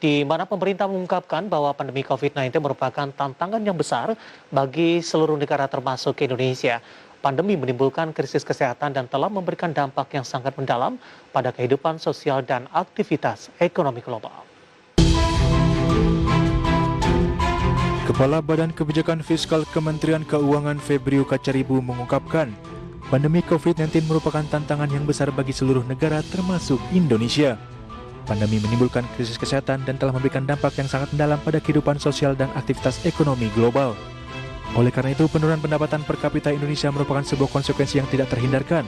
di mana pemerintah mengungkapkan bahwa pandemi COVID-19 merupakan tantangan yang besar bagi seluruh negara termasuk Indonesia. Pandemi menimbulkan krisis kesehatan dan telah memberikan dampak yang sangat mendalam pada kehidupan sosial dan aktivitas ekonomi global. Kepala Badan Kebijakan Fiskal Kementerian Keuangan Febriu Kacaribu mengungkapkan, pandemi COVID-19 merupakan tantangan yang besar bagi seluruh negara termasuk Indonesia. Pandemi menimbulkan krisis kesehatan dan telah memberikan dampak yang sangat mendalam pada kehidupan sosial dan aktivitas ekonomi global. Oleh karena itu, penurunan pendapatan per kapita Indonesia merupakan sebuah konsekuensi yang tidak terhindarkan.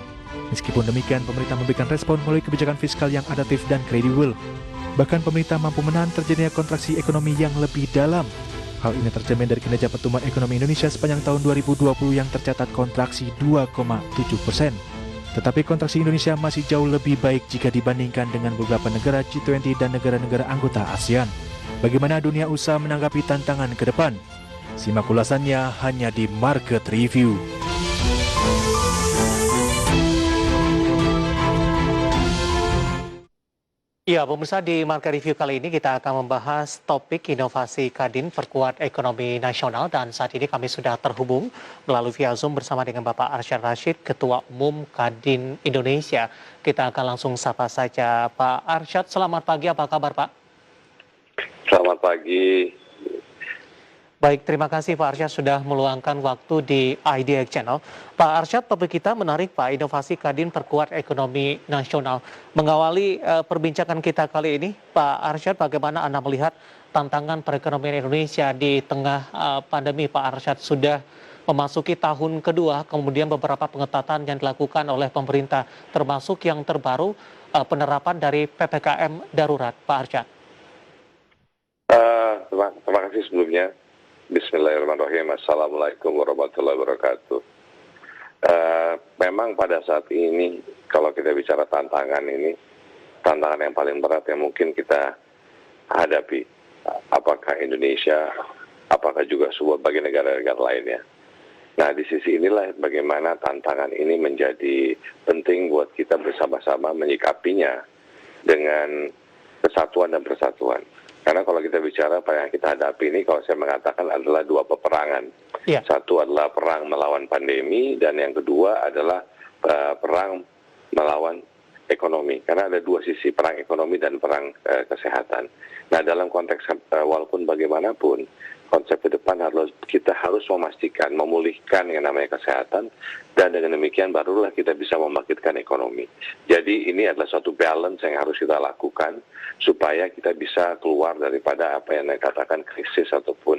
Meskipun demikian, pemerintah memberikan respon melalui kebijakan fiskal yang adaptif dan kredibel. Bahkan pemerintah mampu menahan terjadinya kontraksi ekonomi yang lebih dalam. Hal ini tercermin dari kinerja pertumbuhan ekonomi Indonesia sepanjang tahun 2020 yang tercatat kontraksi 2,7%. Tetapi kontraksi Indonesia masih jauh lebih baik jika dibandingkan dengan beberapa negara G20 dan negara-negara anggota ASEAN. Bagaimana dunia usaha menanggapi tantangan ke depan? Simak ulasannya hanya di Market Review. Ya, pemirsa, di Market Review kali ini kita akan membahas topik inovasi Kadin perkuat ekonomi nasional, dan saat ini kami sudah terhubung melalui via Zoom bersama dengan Bapak Arsyad Rashid, Ketua Umum Kadin Indonesia. Kita akan langsung sapa saja Pak Arsyad. Selamat pagi, apa kabar Pak? Selamat pagi. Baik, terima kasih Pak Arsyad sudah meluangkan waktu di IDX Channel. Pak Arsyad, topik kita menarik Pak, inovasi Kadin perkuat ekonomi nasional. Mengawali perbincangan kita kali ini, Pak Arsyad, bagaimana Anda melihat tantangan perekonomian Indonesia di tengah pandemi? Pak Arsyad, sudah memasuki tahun kedua, kemudian beberapa pengetatan yang dilakukan oleh pemerintah, termasuk yang terbaru penerapan dari PPKM darurat, Pak Arsyad. Terima kasih sebelumnya. Bismillahirrahmanirrahim. Assalamualaikum warahmatullahi wabarakatuh. Memang pada saat ini, kalau kita bicara tantangan ini, tantangan yang paling berat yang mungkin kita hadapi. Apakah Indonesia, apakah juga bagi negara-negara lainnya. Nah, di sisi inilah bagaimana tantangan ini menjadi penting buat kita bersama-sama menyikapinya dengan kesatuan dan persatuan. Karena kalau kita bicara apa yang kita hadapi ini, kalau saya mengatakan adalah dua peperangan. Yeah. Satu adalah perang melawan pandemi, dan yang kedua adalah perang melawan ekonomi. Karena ada dua sisi, perang ekonomi dan perang kesehatan. Nah, dalam konteks walaupun bagaimanapun, konsep ke depan kita harus memastikan, memulihkan yang namanya kesehatan, dan dengan demikian barulah kita bisa membangkitkan ekonomi. Jadi ini adalah suatu balance yang harus kita lakukan, supaya kita bisa keluar daripada apa yang dikatakan krisis ataupun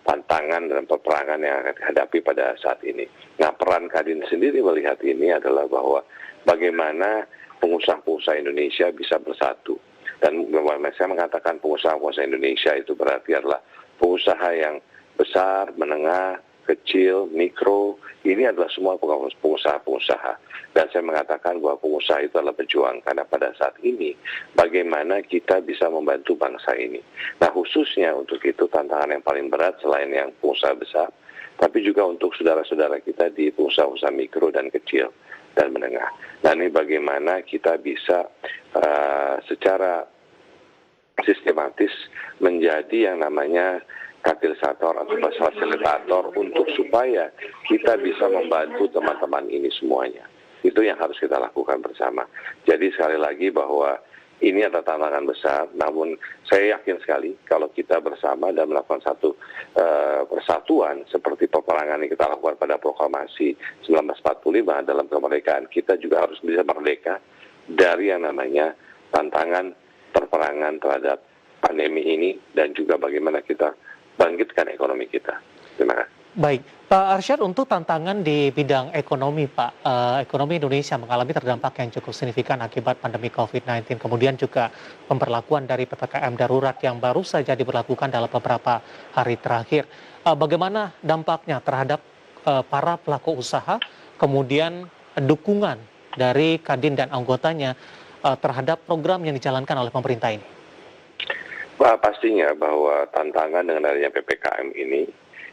tantangan dan peperangan yang akan dihadapi pada saat ini. Nah, peran Kadin sendiri melihat ini adalah bahwa bagaimana pengusaha-pengusaha Indonesia bisa bersatu. Dan saya mengatakan pengusaha-pengusaha Indonesia itu berarti adalah pengusaha yang besar, menengah, kecil, mikro, ini adalah semua pengusaha-pengusaha. Dan saya mengatakan bahwa pengusaha itu adalah pejuang, karena pada saat ini bagaimana kita bisa membantu bangsa ini. Nah, khususnya untuk itu tantangan yang paling berat selain yang pengusaha besar, tapi juga untuk saudara-saudara kita di pengusaha-pengusaha mikro dan kecil dan menengah. Nah, ini bagaimana kita bisa secara sistematis menjadi yang namanya katalisator atau fasilitator untuk supaya kita bisa membantu teman-teman ini semuanya. Itu yang harus kita lakukan bersama. Jadi sekali lagi bahwa ini adalah tantangan besar, namun saya yakin sekali kalau kita bersama dan melakukan satu persatuan seperti peperangan yang kita lakukan pada proklamasi 1945 dalam kemerdekaan, kita juga harus bisa merdeka dari yang namanya tantangan perperangan terhadap pandemi ini, dan juga bagaimana kita bangkitkan ekonomi kita. Terima kasih. Baik, Pak Arsyad, untuk tantangan di bidang ekonomi, Pak, ekonomi Indonesia mengalami terdampak yang cukup signifikan akibat pandemi COVID-19, kemudian juga pemberlakuan dari PPKM darurat yang baru saja diberlakukan dalam beberapa hari terakhir. Bagaimana dampaknya terhadap para pelaku usaha, kemudian dukungan dari Kadin dan anggotanya terhadap program yang dijalankan oleh pemerintah ini? Pastinya bahwa tantangan dengan adanya PPKM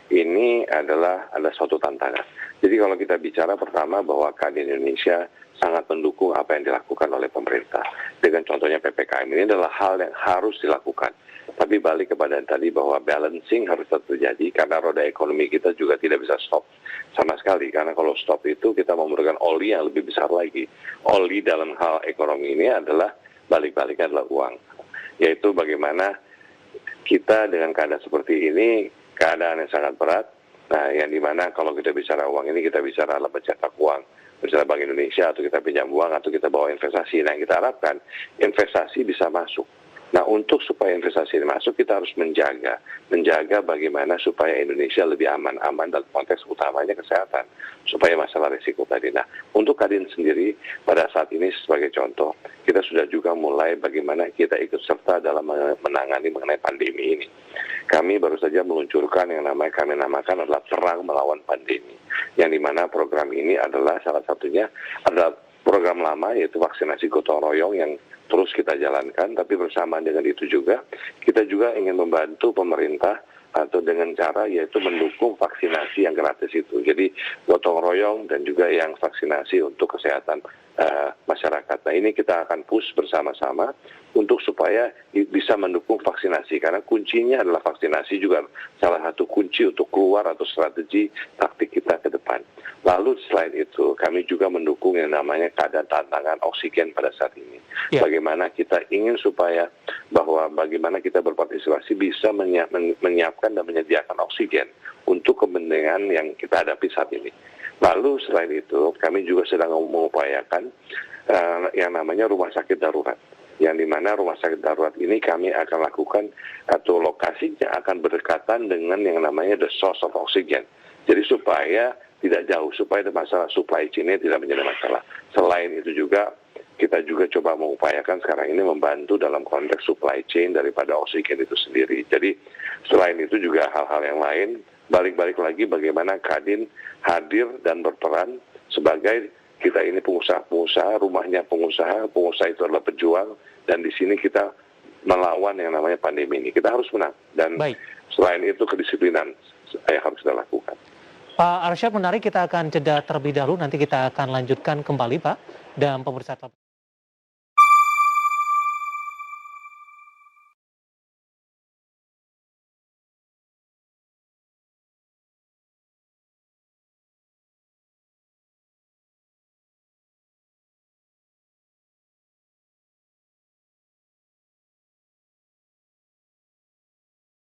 ini adalah suatu tantangan. Jadi kalau kita bicara pertama bahwa Kadin Indonesia sangat mendukung apa yang dilakukan oleh pemerintah. Dengan contohnya PPKM ini adalah hal yang harus dilakukan. Tapi balik kepada yang tadi bahwa balancing harus tetap terjadi karena roda ekonomi kita juga tidak bisa stop sama sekali. Karena kalau stop itu kita memerlukan oli yang lebih besar lagi. Oli dalam hal ekonomi ini adalah balik-baliknya adalah uang. Yaitu bagaimana kita dengan keadaan seperti ini, keadaan yang sangat berat. Nah, yang dimana kalau kita bicara uang ini, kita bicara lembaga cetak uang, misalnya Bank Indonesia, atau kita pinjam uang, atau kita bawa investasi. Nah, yang kita harapkan, investasi bisa masuk. Nah, untuk supaya investasi ini masuk, kita harus menjaga bagaimana supaya Indonesia lebih aman dalam konteks utamanya kesehatan, supaya masalah risiko tadi. Nah, untuk Kadin sendiri, pada saat ini sebagai contoh, kita sudah juga mulai bagaimana kita ikut serta dalam menangani mengenai pandemi ini. Kami baru saja meluncurkan yang kami namakan adalah perang melawan pandemi, yang dimana program ini adalah salah satunya adalah program lama, yaitu vaksinasi gotong royong yang terus kita jalankan, tapi bersamaan dengan itu juga, kita juga ingin membantu pemerintah atau dengan cara yaitu mendukung vaksinasi yang gratis itu. Jadi gotong royong dan juga yang vaksinasi untuk kesehatan masyarakat. Nah, ini kita akan push bersama-sama untuk supaya bisa mendukung vaksinasi, karena kuncinya adalah vaksinasi juga salah satu kunci untuk keluar atau strategi taktik kita ke depan. Lalu selain itu, kami juga mendukung yang namanya keadaan tantangan oksigen pada saat ini. Ya. Bagaimana kita ingin supaya bahwa bagaimana kita berpartisipasi bisa menyiapkan dan menyediakan oksigen untuk kepentingan yang kita hadapi saat ini. Lalu selain itu, kami juga sedang mengupayakan yang namanya rumah sakit darurat. Yang dimana rumah sakit darurat ini kami akan lakukan atau lokasinya akan berdekatan dengan yang namanya the source of oxygen. Jadi supaya tidak jauh, supaya masalah supply chain-nya tidak menjadi masalah. Selain itu juga, kita juga coba mengupayakan sekarang ini membantu dalam konteks supply chain daripada oksigen itu sendiri. Jadi selain itu juga hal-hal yang lain, balik-balik lagi bagaimana Kadin hadir dan berperan sebagai kita ini pengusaha, rumahnya pengusaha itu adalah pejuang, dan di sini kita melawan yang namanya pandemi ini. Kita harus menang, dan selain itu kedisiplinan yang harus kita lakukan. Pak Arsyad, menarik, kita akan jeda terlebih dahulu, nanti kita akan lanjutkan kembali Pak, dan pemirsa.